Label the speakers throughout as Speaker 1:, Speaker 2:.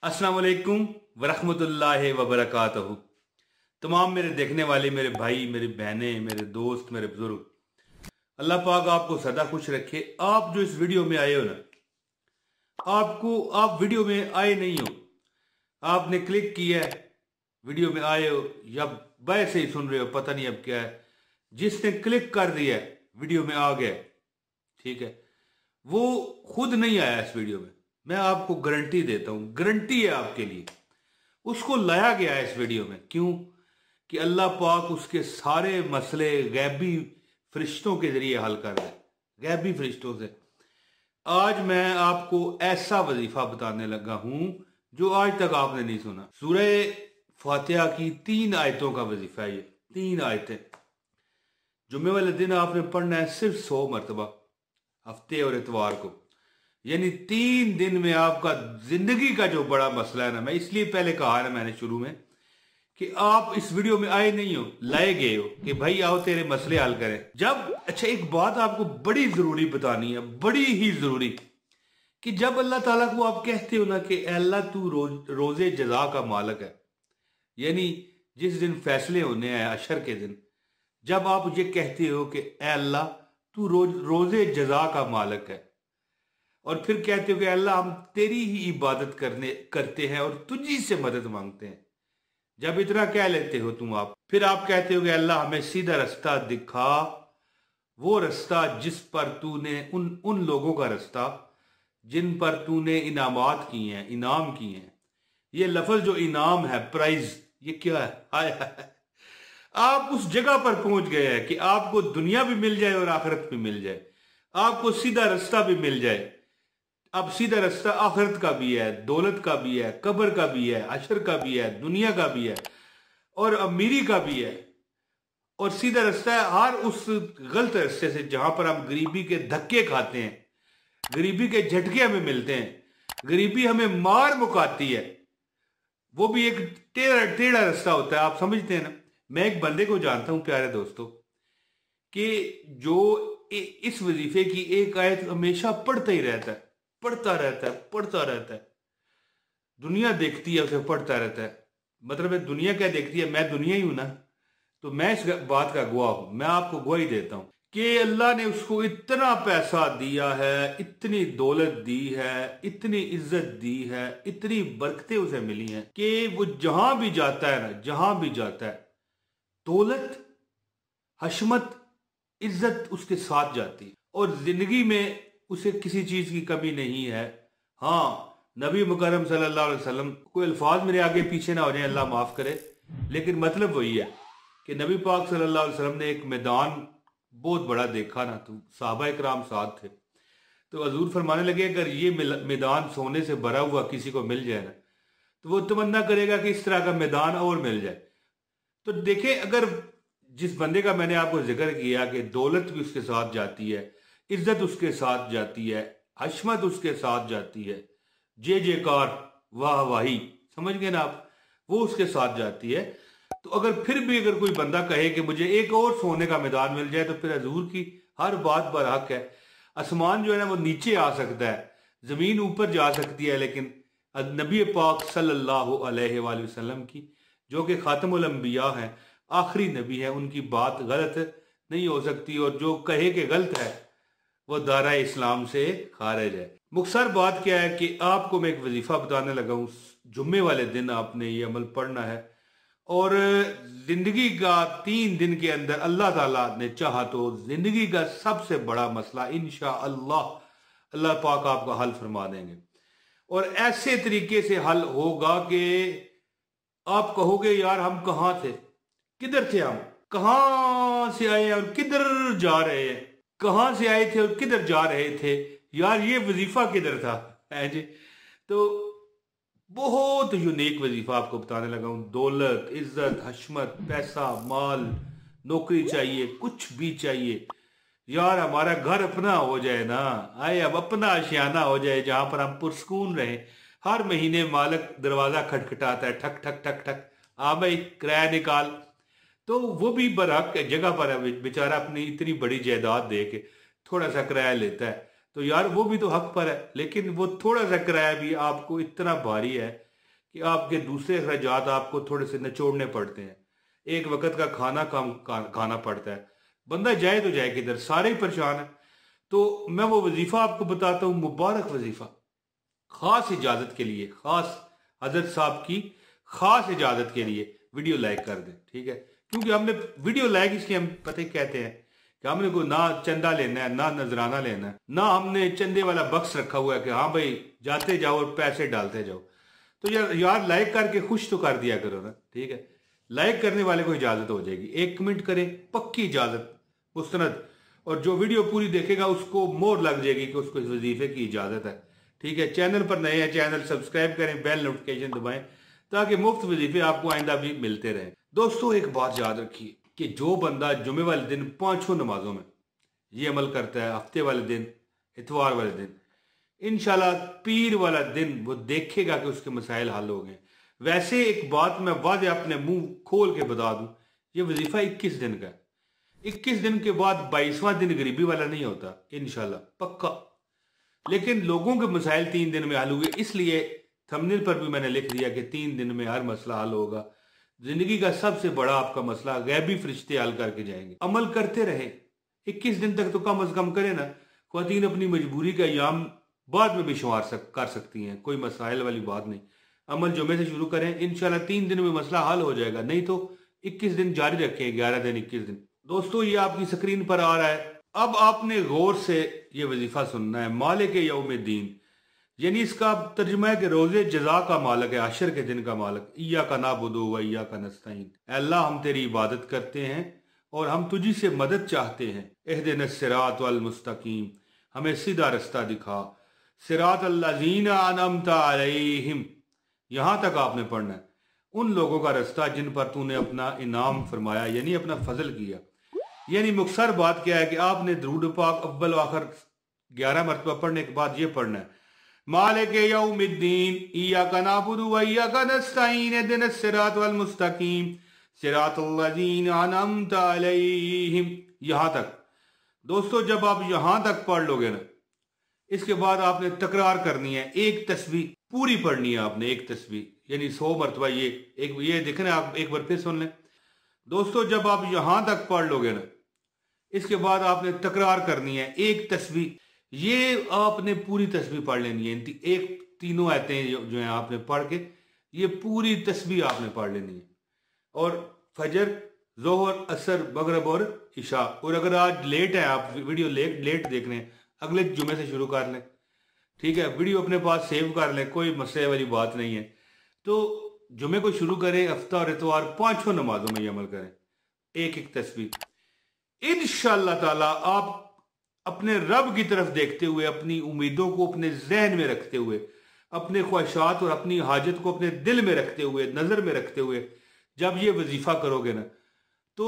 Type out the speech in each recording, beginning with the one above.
Speaker 1: अस्सलाम वालेकुम वरहमतुल्लाहि वबरकातुहू। तमाम मेरे देखने वाले मेरे भाई, मेरी बहनें, मेरे दोस्त, मेरे बुजुर्ग, अल्लाह पाक आपको सदा खुश रखे। आप जो इस वीडियो में आए हो ना, आप वीडियो में आए नहीं हो, आपने क्लिक किया है, वीडियो में आए हो या वैसे ही सुन रहे हो, पता नहीं अब क्या है। जिसने क्लिक कर दिया वीडियो में आ गया, ठीक है, वो खुद नहीं आया इस वीडियो में। मैं आपको गारंटी देता हूं, गारंटी है आपके लिए। उसको लाया गया है इस वीडियो में, क्यों कि अल्लाह पाक उसके सारे मसले गैबी फरिश्तों के जरिए हल कर दे, गैबी फरिश्तों से। आज मैं आपको ऐसा वजीफा बताने लगा हूं जो आज तक आपने नहीं सुना। सूरह फातिहा की 3 आयतों का वजीफा है ये। 3 आयतें जुम्मे वाले दिन आपने पढ़ना है सिर्फ 100 मरतबा, हफ्ते और इतवार को। यानी 3 दिन में आपका जिंदगी का जो बड़ा मसला है ना, मैं इसलिए पहले कहा ना मैंने शुरू में कि आप इस वीडियो में आए नहीं हो, लाए गए हो कि भाई आओ तेरे मसले हल करें। जब अच्छा एक बात आपको बड़ी जरूरी बतानी है, बड़ी ही जरूरी, कि जब अल्लाह ताला को आप कहते हो ना कि अल्लाह तू रोजे जजा का मालिक है, यानी जिस दिन फैसले होने हैं अशर के दिन, जब आप ये कहते हो कि अल्लाह तू रोजे जजा का मालिक है, और फिर कहते हो कि अल्लाह हम तेरी ही इबादत करते हैं और तुझी से मदद मांगते हैं, जब इतना कह लेते हो तुम आप, फिर आप कहते हो कि अल्लाह हमें सीधा रास्ता दिखा, वो रास्ता जिस पर तूने उन लोगों का रास्ता जिन पर तूने इनामात किए हैं, इनाम किए हैं। ये लफ्ज जो इनाम है, प्राइज, ये क्या है? हाय हाय, आप उस जगह पर पहुंच गए हैं कि आपको दुनिया भी मिल जाए और आखिरत भी मिल जाए, आपको सीधा रास्ता भी मिल जाए। अब सीधा रास्ता आखिरत का भी है, दौलत का भी है, कब्र का भी है, अशर का भी है, दुनिया का भी है और अमीरी का भी है। और सीधा रास्ता है हर उस गलत रास्ते से जहां पर हम गरीबी के धक्के खाते हैं, गरीबी के झटके हमें मिलते हैं, गरीबी हमें मार मुकाती है। वो भी एक टेढ़ा रास्ता होता है, आप समझते हैं ना। मैं एक बंदे को जानता हूं प्यारे दोस्तों, कि जो इस वजीफे की एक आयत हमेशा पढ़ता ही रहता है, पढ़ता रहता है। दुनिया देखती है उसे, पढ़ता रहता है। मतलब है दुनिया क्या देखती है, मैं दुनिया ही हूं ना, तो मैं इस बात का गवाह हूं। मैं आपको गवाही देता हूं कि अल्लाह ने उसको इतना पैसा दिया है, इतनी दौलत दी है, इतनी इज्जत दी है, इतनी बरकतें उसे मिली हैं कि वो जहां भी जाता है ना, जहां भी जाता है, दौलत, हशमत, इज्जत उसके साथ जाती है और जिंदगी में उसे किसी चीज की कमी नहीं है। हाँ, नबी मुकर्रम सल्लल्लाहु अलैहि वसल्लम, कोई अल्फाज मेरे आगे पीछे ना हो जाए, अल्लाह माफ करे, लेकिन मतलब वही है कि नबी पाक सल्लल्लाहु अलैहि वसल्लम ने एक मैदान बहुत बड़ा देखा ना, तो सहाबा इकराम साथ थे, तो हजूर फरमाने लगे अगर ये मैदान सोने से भरा हुआ किसी को मिल जाए ना, तो वो तमन्ना करेगा कि इस तरह का मैदान और मिल जाए। तो देखे, अगर जिस बंदे का मैंने आपको जिक्र किया कि दौलत भी उसके साथ जाती है, इज्जत उसके साथ जाती है, हशमत उसके साथ जाती है, जे जेकार, वाह वाही, समझ गए ना आप, वो उसके साथ जाती है। तो अगर फिर भी अगर कोई बंदा कहे कि मुझे एक और सोने का मैदान मिल जाए, तो फिर हजूर की हर बात पर हक है। आसमान जो है ना वो नीचे आ सकता है, जमीन ऊपर जा सकती है, लेकिन नबी पाक सल्लल्लाहु अलैहि वसल्लम की, जो कि खातमुल अंबिया हैं, आखिरी नबी है, उनकी बात गलत नहीं हो सकती, और जो कहे कि गलत है वो दायरा इस्लाम से खारिज है। मुख्तसर बात क्या है कि आपको मैं एक वजीफा बताने लगा हूं। जुम्मे वाले दिन आपने ये अमल पढ़ना है, और जिंदगी का 3 दिन के अंदर अल्लाह ताला ने चाहा तो जिंदगी का सबसे बड़ा मसला इंशाअल्लाह अल्लाह पाक आपका हल फरमा देंगे। और ऐसे तरीके से हल होगा कि आप कहोगे यार हम कहां थे, किधर थे, हम कहां से आए और किधर जा रहे हैं, कहां से आए थे और किधर जा रहे थे, यार ये वजीफा किधर था, है जी। तो बहुत यूनिक वजीफा आपको बताने लगा हूं। दौलत, इज्जत, हशमत, पैसा, माल, नौकरी चाहिए, कुछ भी चाहिए, यार हमारा घर अपना हो जाए ना, आए अब अपना आशियाना हो जाए जहां पर हम पुरस्कून रहे। हर महीने मालिक दरवाजा खटखटाता है, ठक ठक ठक ठक, आ भाई किराया निकाल। तो वो भी बरहक जगह पर है, बेचारा अपनी इतनी बड़ी जायदाद दे के थोड़ा सा किराया लेता है, तो यार वो भी तो हक पर है, लेकिन वो थोड़ा सा किराया भी आपको इतना भारी है कि आपके दूसरे अखराजात आपको थोड़े से निचोड़ने पड़ते हैं, एक वक्त का खाना कम खाना पड़ता है, बंदा जाए तो जाए किधर, सारे ही परेशान है। तो मैं वो वजीफा आपको बताता हूँ, मुबारक वजीफा, खास इजाजत के लिए, खास हजरत साहब की खास इजाजत के लिए वीडियो लाइक कर दें, ठीक है। क्योंकि हमने वीडियो लाइक इसलिए हम पता ही कहते हैं कि हमने कोई ना चंदा लेना है, ना नजराना लेना है, ना हमने चंदे वाला बक्स रखा हुआ है कि हाँ भाई जाते जाओ और पैसे डालते जाओ। तो यार लाइक करके खुश तो कर दिया करो ना, ठीक है। लाइक करने वाले को इजाजत हो जाएगी, एक कमेंट करें, पक्की इजाजत मुस्तनद, और जो वीडियो पूरी देखेगा उसको मोहर लग जाएगी कि उसको इस वजीफे की इजाजत है, ठीक है। चैनल पर नए हैं, चैनल सब्सक्राइब करें, बेल नोटिफिकेशन दबाएं ताकि मुफ्त वजीफे आपको आइंदा भी मिलते रहें। दोस्तों एक बात याद रखिए कि जो बंदा जुमे वाले दिन 5 नमाजों में ये अमल करता है, हफ्ते वाले दिन, इतवार वाले दिन, इंशाल्लाह पीर वाला दिन वो देखेगा कि उसके मसाइल हल हो गए। वैसे एक बात मैं वादे अपने मुंह खोल के बता दूं, ये वजीफा 21 दिन का है। 21 दिन के बाद 22वां दिन गरीबी वाला नहीं होता इंशाल्लाह, पक्का। लेकिन लोगों के मसाइल 3 दिन में हल हुए, इसलिए थंबनेल पर भी मैंने लिख दिया कि 3 दिन में हर मसला हल होगा। जिंदगी का सबसे बड़ा आपका मसला गैबी फरिश्ते हल करके जाएंगे। अमल करते रहे, 21 दिन तक तो कम अज कम करें ना। ख्वातीन अपनी मजबूरी का याम बाद में भी शुमार कर सकती हैं, कोई मसाइल वाली बात नहीं। अमल जुमे से शुरू करें, इंशाल्लाह 3 दिन में मसला हल हो जाएगा, नहीं तो 21 दिन जारी रखें, 11 दिन 21 दिन। दोस्तों ये आपकी स्क्रीन पर आ रहा है, अब आपने गौर से ये वजीफा सुनना है। मालिक यौमिद्दीन, यानी इसका तर्जुमा है कि रोजे जजा का मालिक है, अशर के दिन का मालिक। इया का नाबुदु व इया का नस्तईन, अल्लाह हम तेरी इबादत करते हैं और हम तुझी से मदद चाहते हैं। इहदिनस सिरात वल मुस्तकीम, हमें सीधा रास्ता दिखा। सिरात अल्लज़ीना अनअमता अलैहिम, यहां तक आपने पढ़ना है, उन लोगों का रास्ता जिन पर तूने अपना इनाम फरमाया, यानी अपना फजल किया। यानी मुख्तसर बात क्या है कि आपने दरूद पाक अव्वल आखिर 11 मरतबा पढ़ने के बाद ये पढ़ना है, मालिक यौमिद्दीन इय्याका नअबुदु व इय्याका नस्तईन इहदिनस सिरात वल मुस्तकीम सिरातल्लज़ीना अनअमता अलैहिम, यहां तक। दोस्तों जब आप यहां तक पढ़ लोगे ना, इसके बाद आपने तकरार करनी है, एक तस्बीह पूरी पढ़नी है आपने, एक तस्बीह यानी 100 मरतबा। ये देख रहे हैं आप, एक बार फिर सुन लें। दोस्तों जब आप यहां तक पढ़ लोगे ना, इसके बाद आपने तकरार करनी है, एक तस्बीह। ये आपने पूरी तस्बीह पढ़ लेनी है, एक तीनों आयतें जो है आपने पढ़ के ये पूरी तस्बीह आपने पढ़ लेनी है। और फजर, जोहर, असर, मगरब और इशा। और अगर आज लेट है, आप वीडियो लेट देख रहे हैं, अगले जुमे से शुरू कर लें, ठीक है। वीडियो अपने पास सेव कर लें, कोई मसले वाली बात नहीं है। तो जुमे को शुरू करें, हफ्ता और इतवार 5 नमाजों में ये अमल करें, एक एक तस्बीह। इंशाअल्लाह ताला आप अपने रब की तरफ देखते हुए, अपनी उम्मीदों को अपने जहन में रखते हुए, अपने ख्वाहिशात और अपनी हाजत को अपने दिल में रखते हुए, नजर में रखते हुए जब ये वजीफा करोगे ना, तो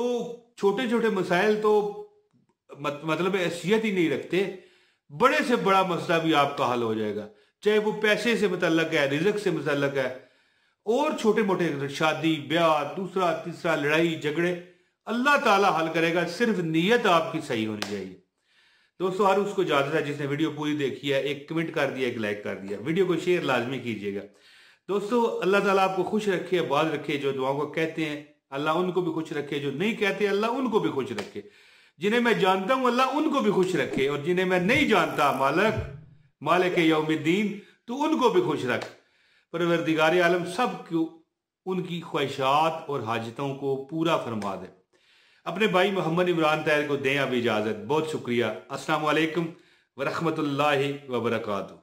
Speaker 1: छोटे छोटे मसाइल तो मतलब हैसियत ही नहीं रखते, बड़े से बड़ा मसला भी आपका हल हो जाएगा। चाहे वो पैसे से मुतल्लक है, रिज़्क से मुतल्लक है, और छोटे मोटे शादी ब्याह, दूसरा तीसरा लड़ाई झगड़े, अल्लाह ताला हल करेगा। सिर्फ नीयत आपकी सही होनी चाहिए। दोस्तों हर उसको इजाजत है जिसने वीडियो पूरी देखी है, एक कमेंट कर दिया, एक लाइक कर दिया, वीडियो को शेयर लाजमी कीजिएगा। दोस्तों अल्लाह ताला आपको खुश रखे, आबाद रखे। जो दुआओं को कहते हैं अल्लाह उनको भी खुश रखे, जो नहीं कहते अल्लाह उनको भी खुश रखे। जिन्हें मैं जानता हूं अल्लाह उनको भी खुश रखे, और जिन्हें मैं नहीं जानता मालिक यौमिद्दीन, तो उनको भी खुश रख। परवरदिगार आलम सब को उनकी ख्वाहिशात और हाजतों को पूरा फरमा दे। अपने भाई मोहम्मद इमरान तैयार को दें अब इजाजत। बहुत शुक्रिया। अस्सलाम वालेकुम व रहमतुल्लाहि व बरकातुहू।